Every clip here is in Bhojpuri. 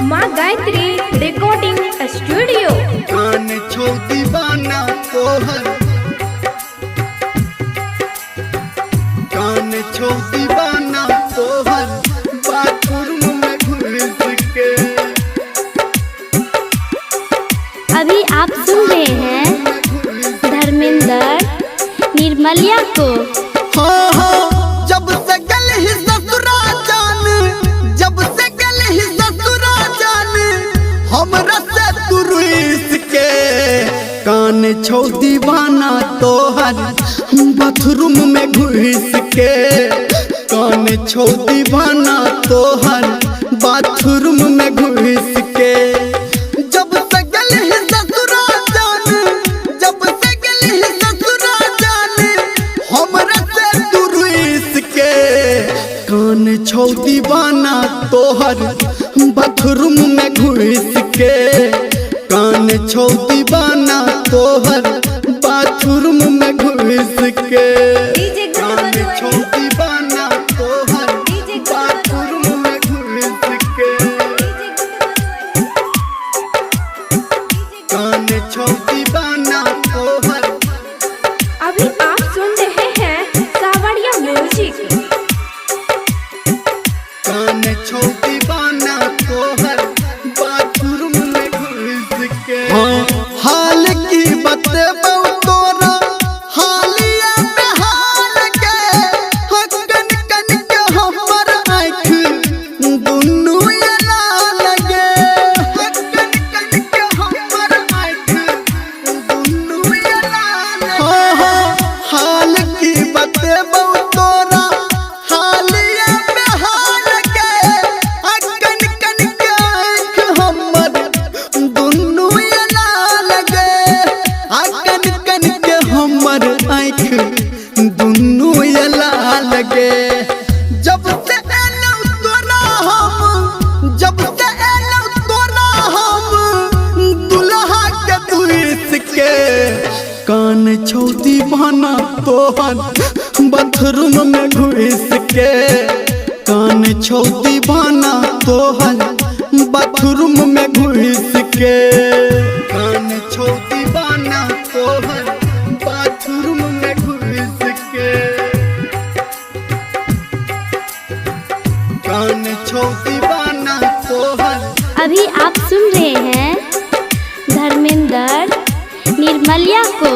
माँ गायत्री रिकॉर्डिंग स्टूडियो। कान छो दीवाना तोहर, कान छो दीवाना तोहर, बाथरूम में घुस के। अभी आप सुन रहे हैं धर्मेंद्र निर्मलिया को। हाँ हाँ, जब से गल ही ससुरा जान, जब से गल ही ससुरा जान, हमरा से तू रुइस के। कान छो दीवाना तोहर, बाथरूम में घुस के। कान छो दीवाना तोहर, बाथरूम में घुस के। जब से गल ही ससुरा जान, जब से गल ही ससुरा जान, हमरा से तू रुइस के। कान छो दीवाना तोहर, बाथरूम में घुस के। कान छो दीवाना तोहर, बाथरूम में घुस के। कान छो दीवाना तोहर, बाथरूम में घुस के। कान छो दीवाना तोहर। अभी आप सुन रहे हैं सावरिया म्यूजिक। कान छो दीवाना तोहर, बाथरूम में घुस के। हाल की बतबौ तोरा, हालिया में हाल के। हकन कन के हमर आँख दुनू एना लगे। हकन कन के हमर आँख दुनू एना लगे। हाल की बतबौ तोरा, हालिया में हाल के। हकन कन के आँख हमर दुनू एना लगे। हकन कन के हमर आँख दुनू एना लगे। जब से एलौ तोरा हम, जब से एलौ तोरा हम, दुल्हा के दुइस के। कान छो दीवाना तोहर, बाथरूम में घुस के। कान छो दीवाना तोहर, बाथरूम में घुस के। कान छो दीवाना तोहर, बाथरूम में घुस के। कान छो दीवाना तोहर। अभी आप सुन रहे हैं धर्मेंद्र निर्मलिया को।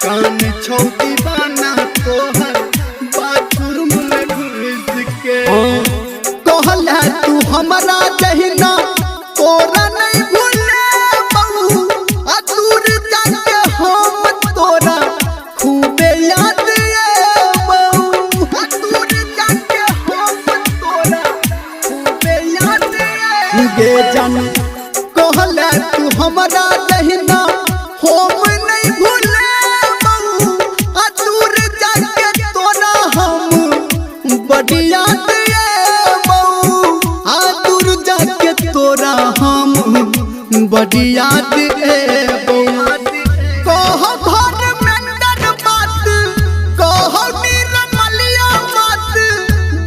कान छो दीवाना तोहर, बाथरूम में घुस के। कहला तू हमरा जहिना, तोरा नहीं भूले बहू। आ दूर जाके हम तोरा खूबे याद बहू। आ दूर जाके हम तोरा खूबे याद गे जान। कहला तू हमरा जहिना, हम नहीं भूले बहू। आ दूर जाके तोरा हम बड़ी याद बहू। आ दूर जाके तोरा हम बड़ी याद बहू। कह धर्मेंद्र बात, कह निर्मलिया बात,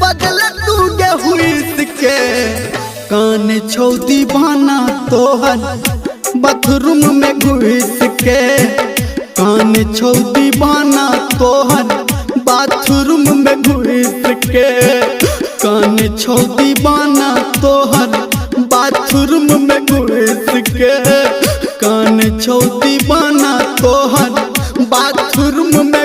बदल तू गे हुइस के। कान छो दीवाना तोहर, बाथरूम में घुस के। कान छो दीवाना तोहर, बाथरूम में घुस के। कान छो दीवाना तोहर, बाथरूम में घुस के। कान छो दीवाना तोहर, बाथरूम में